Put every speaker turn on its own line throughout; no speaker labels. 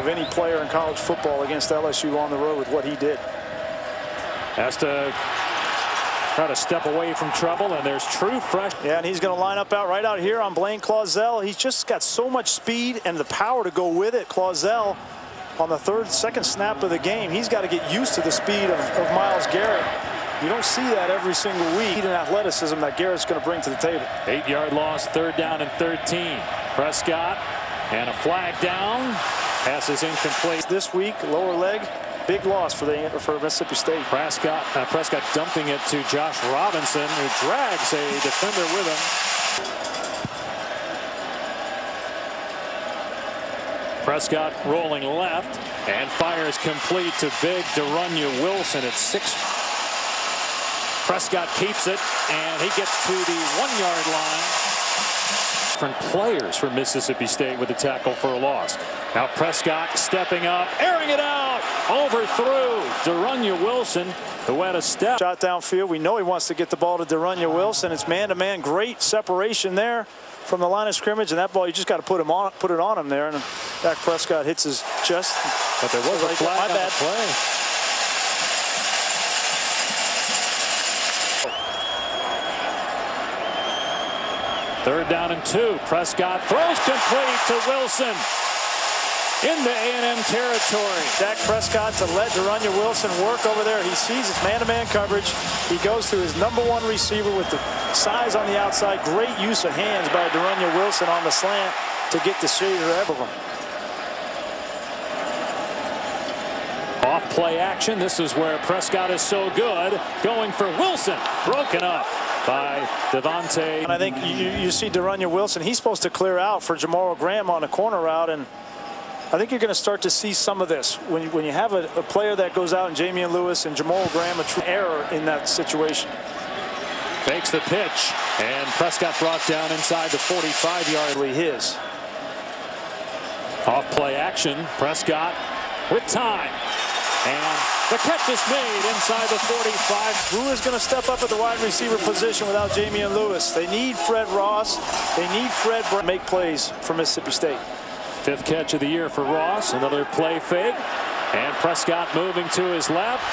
of any player in college football against LSU on the road with what he did.
Has to try to step away from trouble, and there's true fresh.
Yeah, and he's going to line up right out here on Blaine Clausell. He's just got so much speed and the power to go with it. Clausell on the second snap of the game, he's got to get used to the speed of Myles Garrett. You don't see that every single week. And athleticism that Garrett's going to bring to the table.
8-yard loss, 3rd down and 13. Prescott and a flag down. Pass is incomplete.
This week, lower leg, big loss for Mississippi State.
Prescott dumping it to Josh Robinson, who drags a defender with him. Prescott rolling left and fires complete to big De'Runnya Wilson at 6. Prescott keeps it, and he gets to the 1-yard line. Different players for Mississippi State with a tackle for a loss. Now Prescott stepping up, airing it out, overthrew De'Runnya Wilson, who had a step.
Shot downfield. We know he wants to get the ball to De'Runnya Wilson. It's man-to-man, great separation there from the line of scrimmage, and that ball, you just got to put it on him there, and Dak Prescott hits his chest.
But there was a flag on the play. Third down and 2. Prescott throws complete to Wilson into A&M territory.
Dak Prescott to let De'Runnya Wilson work over there. He sees his man-to-man coverage. He goes to his #1 receiver with the size on the outside. Great use of hands by De'Runnya Wilson on the slant to get the shader of him.
Off play action. This is where Prescott is so good. Going for Wilson. Broken up by Devontae.
And I think you see De'Runnya Wilson. He's supposed to clear out for Jamal Graham on a corner route, and I think you're going to start to see some of this when you have a player that goes out, and Jamian Lewis and Jamal Graham, a true error in that situation.
Fakes the pitch, and Prescott brought down inside the 45-yard.
His
off play action. Prescott with time. And the catch is made inside the 45.
Who is going to step up at the wide receiver position without Jamian Lewis? They need Fred Ross. They need Fred Brown to make plays for Mississippi State.
5th catch of the year for Ross. Another play fake. And Prescott moving to his left.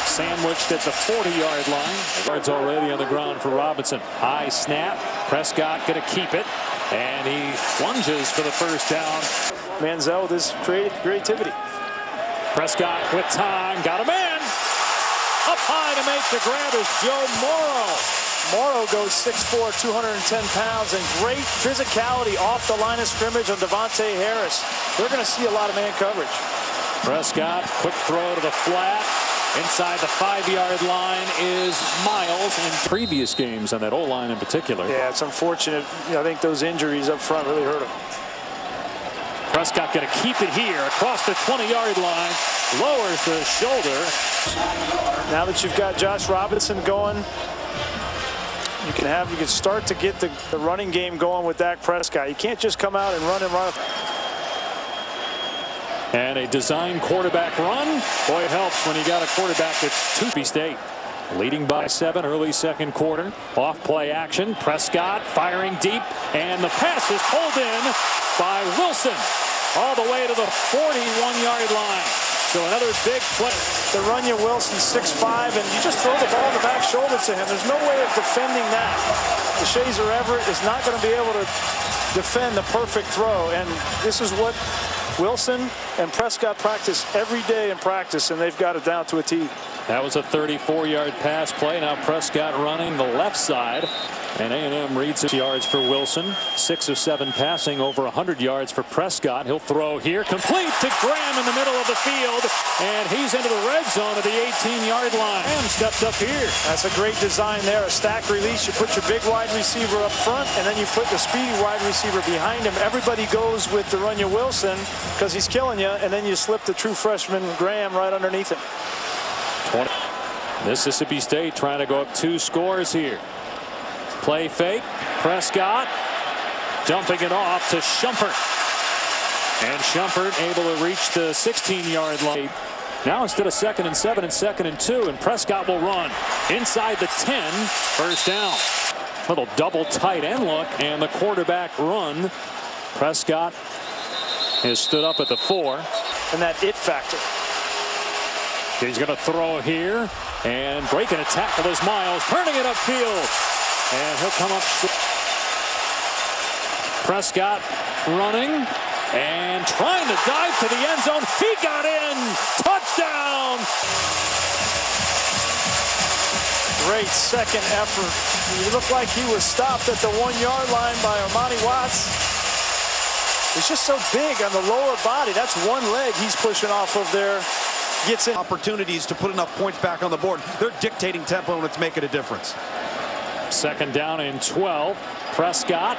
Sandwiched at the 40-yard line. Yards already on the ground for Robinson. High snap. Prescott going to keep it. And he lunges for the first down.
Manziel with his creativity.
Prescott with time, got a man. Up high to make the grab is Joe Morrow.
Morrow goes 6'4", 210 pounds, and great physicality off the line of scrimmage on Devontae Harris. They're going to see a lot of man coverage.
Prescott, quick throw to the flat. Inside the 5-yard line is Miles in previous games on that O-line in particular.
Yeah, it's unfortunate. I think those injuries up front really hurt him.
Prescott going to keep it here across the 20-yard line, lowers the shoulder.
Now that you've got Josh Robinson going, you can start to get the running game going with Dak Prescott. You can't just come out and run.
And a design quarterback run. Boy, it helps when you got a quarterback that's Mississippi State. Leading by 7 early second quarter. Off play action. Prescott firing deep, and the pass is pulled in by Wilson all the way to the 41-yard line. So another big play.
De'Runnya Wilson, 6'5", and you just throw the ball in the back shoulder to him. There's no way of defending that. The Shazer Everett is not going to be able to defend the perfect throw, and this is what Wilson and Prescott practice every day in practice, and they've got it down to a T.
That was a 34-yard pass play. Now Prescott running the left side. And A&M reads yards for Wilson. 6 of 7 passing, over 100 yards for Prescott. He'll throw here, complete to Graham in the middle of the field. And he's into the red zone at the 18-yard line. Graham steps up here.
That's a great design there. A stack release. You put your big wide receiver up front, and then you put the speedy wide receiver behind him. Everybody goes with De'Runnya Wilson because he's killing you, and then you slip the true freshman Graham right underneath him.
20. Mississippi State trying to go up 2 scores here. Play fake. Prescott dumping it off to Shumpert. And Shumpert able to reach the 16-yard line. Now instead of 2nd and 7 and 2nd and 2, and Prescott will run inside the 10. First down. Little double tight end look, and the quarterback run. Prescott has stood up at the 4.
And that it factor.
He's going to throw here and breaking a tackle is Miles, turning it upfield. And he'll come up. Prescott running and trying to dive to the end zone. He got in. Touchdown.
Great second effort. He looked like he was stopped at the 1-yard line by Armani Watts. He's just so big on the lower body. That's one leg he's pushing off of there. Gets in
opportunities to put enough points back on the board. They're dictating tempo, and it's making a difference.
Second down and 12. Prescott.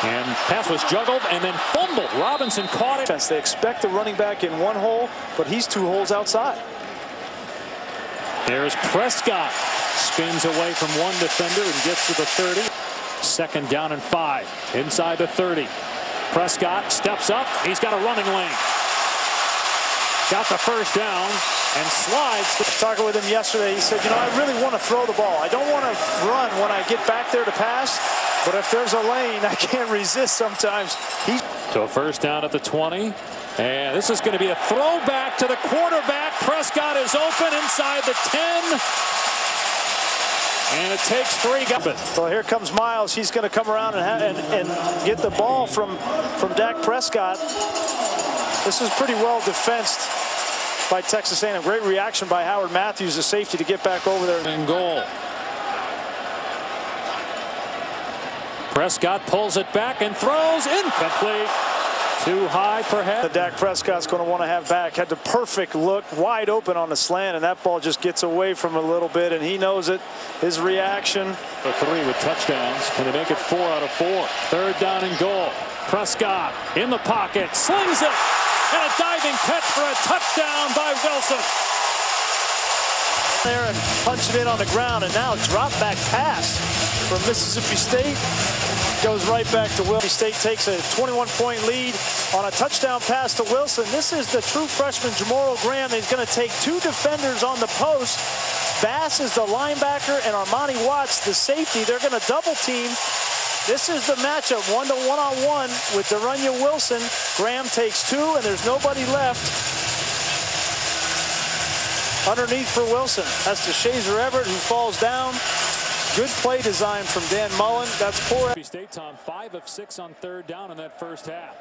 And pass was juggled and then fumbled. Robinson caught it.
They expect the running back in one hole, but he's 2 holes outside.
There's Prescott. Spins away from one defender and gets to the 30. Second down and 5. Inside the 30. Prescott steps up. He's got a running lane. Got the first down and slides.
Talking with him yesterday, he said, you know, I really want to throw the ball. I don't want to run when I get back there to pass, but if there's a lane, I can't resist sometimes.
To a first down at the 20. And this is going to be a throwback to the quarterback. Prescott is open inside the 10. And it takes 3.
Well, here comes Miles. He's going to come around and get the ball from Dak Prescott. This is pretty well defensed by Texas A&M. Great reaction by Howard Matthews, the safety, to get back over there.
And goal. Prescott pulls it back and throws incomplete. Too high, perhaps.
Dak Prescott's going to want to have back. Had the perfect look, wide open on the slant, and that ball just gets away from him a little bit, and he knows it. His reaction.
The 3 with touchdowns. Can they make it 4 out of 4? Third down and goal. Prescott in the pocket, slings it, and a diving catch for a touchdown by Wilson.
There and punch it in on the ground, and now drop back pass from Mississippi State. Goes right back to Wilson. State takes a 21-point lead on a touchdown pass to Wilson. This is the true freshman Jamoral Graham. He's going to take 2 defenders on the post. Bass is the linebacker and Armani Watts the safety. They're going to double team. This is the matchup, 1-to-1-on-1 with Derunya Wilson. Graham takes 2, and there's nobody left underneath for Wilson. That's to Shazer Everett, who falls down. Good play design from Dan Mullen. That's poor.
State, Tom, 5 of 6 on third down in that first half.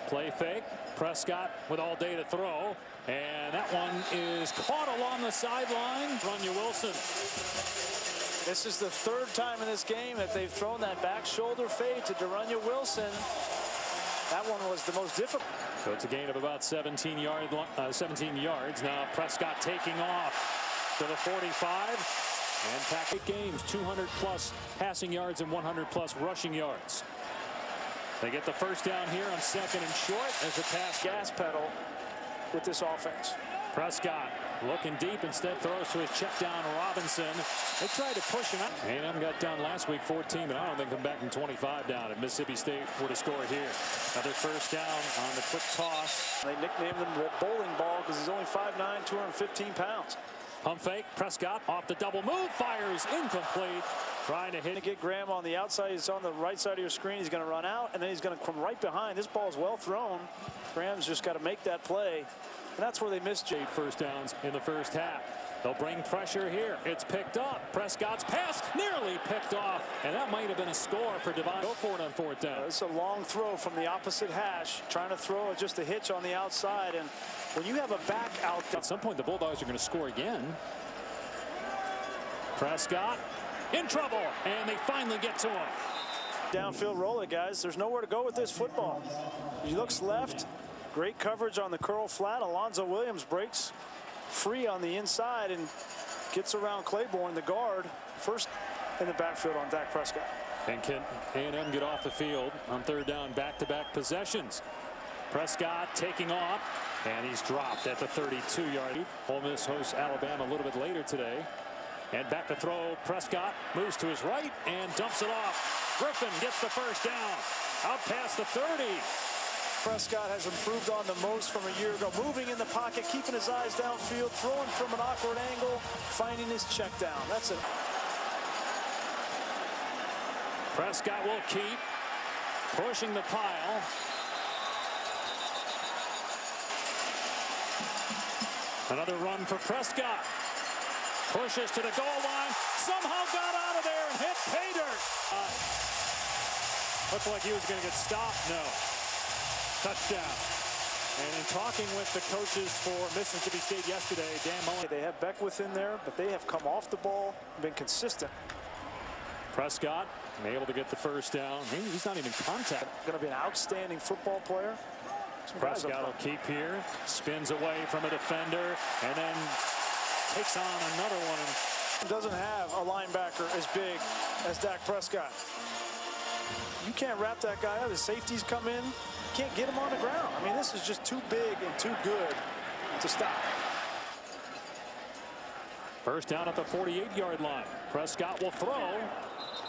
Play fake. Prescott with all day to throw. And that one is caught along the sideline. Derunya Wilson.
This is the 3rd time in this game that they've thrown that back shoulder fade to Derunya Wilson. That one was the most difficult.
So it's a gain of about 17 yards. Now Prescott taking off to the 45. And pack 8 games, 200+ passing yards and 100+ rushing yards. They get the first down here on 2nd and short as the pass.
Gas pedal with this offense.
Prescott looking deep, instead throws to his check down Robinson. They tried to push him out. A&M got down last week 14, but I don't think come back from 25 down if Mississippi State were to score here. Another first down on the quick toss.
They nicknamed him the bowling ball because he's only 5'9", 215 pounds.
Pump fake. Prescott off the double move, fires incomplete. Trying to hit.
Get Graham on the outside. He's on the right side of your screen. He's going to run out, and then he's going to come right behind. This ball's well thrown. Graham's just got to make that play, and that's where they missed.
8 first downs in the first half. They'll bring pressure here. It's picked up. Prescott's pass nearly picked off, and that might have been a score for Devon. Go for it on 4th down.
It's a long throw from the opposite hash, trying to throw just a hitch on the outside, and when you have a back out.
At some point, the Bulldogs are going to score again. Prescott in trouble, and they finally get to him.
Downfield roll it, guys. There's nowhere to go with this football. He looks left. Great coverage on the curl flat. Alonzo Williams breaks free on the inside and gets around Claiborne, the guard, first in the backfield on Dak Prescott.
And can A&M get off the field on 3rd down, back-to-back possessions? Prescott taking off, and he's dropped at the 32-yard. Ole Miss hosts Alabama a little bit later today. And back to throw. Prescott moves to his right and dumps it off. Griffin gets the first down. Out past the 30.
Prescott has improved on the most from a year ago. Moving in the pocket, keeping his eyes downfield, throwing from an awkward angle, finding his check down. That's it.
Prescott will keep. pushing the pile. Another run for Prescott. Pushes to the goal line. Somehow got out of there and hit pay dirt. Looked like he was going to get stopped. No. Touchdown. And in talking with the coaches for Mississippi State yesterday, Dan Mullen.
They have Beckwith in there, but they have come off the ball, been consistent.
Prescott able to get the first down. He's not even contact.
Going to be an outstanding football player.
Prescott will keep here. Spins away from a defender and then takes on another one.
And doesn't have a linebacker as big as Dak Prescott. You can't wrap that guy up. The safeties come in. You can't get him on the ground. I mean, this is just too big and too good to stop.
First down at the 48-yard line. Prescott will throw.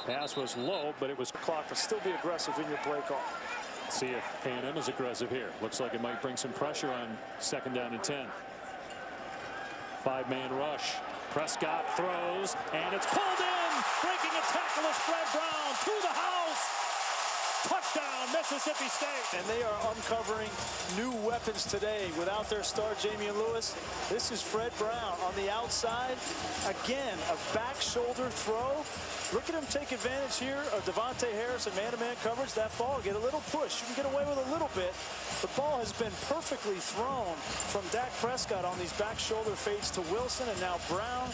Pass was low, but it was
Clock to still be aggressive in your play call.
Let's see if A&M is aggressive here. Looks like it might bring some pressure on 2nd down and 10. 5-man rush. Prescott throws, and it's pulled in. Breaking a tackle is Fred Brown to the house. Touchdown, Mississippi State.
And they are uncovering new weapons today without their star, Jamian Lewis. This is Fred Brown on the outside. Again, a back shoulder throw. Look at him take advantage here of Devontae Harris and man-to-man coverage. That ball, get a little push. You can get away with a little bit. The ball has been perfectly thrown from Dak Prescott on these back shoulder fades to Wilson and now Brown.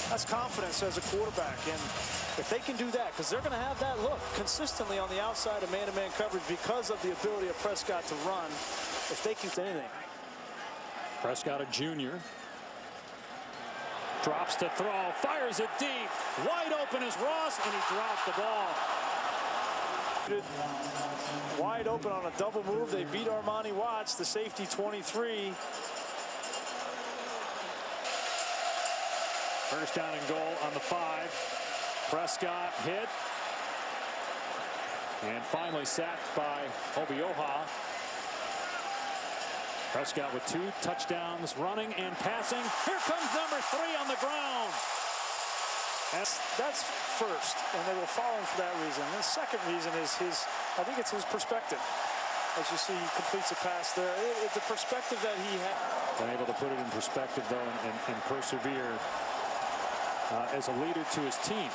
That's confidence as a quarterback. And if they can do that, because they're going to have that look consistently on the outside of man-to-man coverage because of the ability of Prescott to run, if they can do anything.
Prescott, a junior. Drops to throw, fires it deep. Wide open is Ross, and he dropped the ball.
Wide open on a double move. They beat Armani Watts, the safety 23.
First down and goal on the 5. Prescott hit. And finally sacked by Obioha. Prescott with 2 touchdowns running and passing. Here comes number 3 on the ground.
That's first, and they will follow him for that reason. And the second reason is I think it's his perspective. As you see, he completes a pass there. The perspective that he had.
Been able to put it in perspective, though, and persevere as a leader to his team.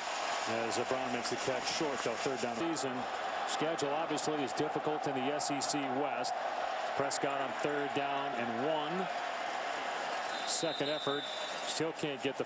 As Brown makes the catch short, though, 3rd down. Season schedule obviously is difficult in the SEC West. Prescott on 3rd down and 1. Second effort, still can't get the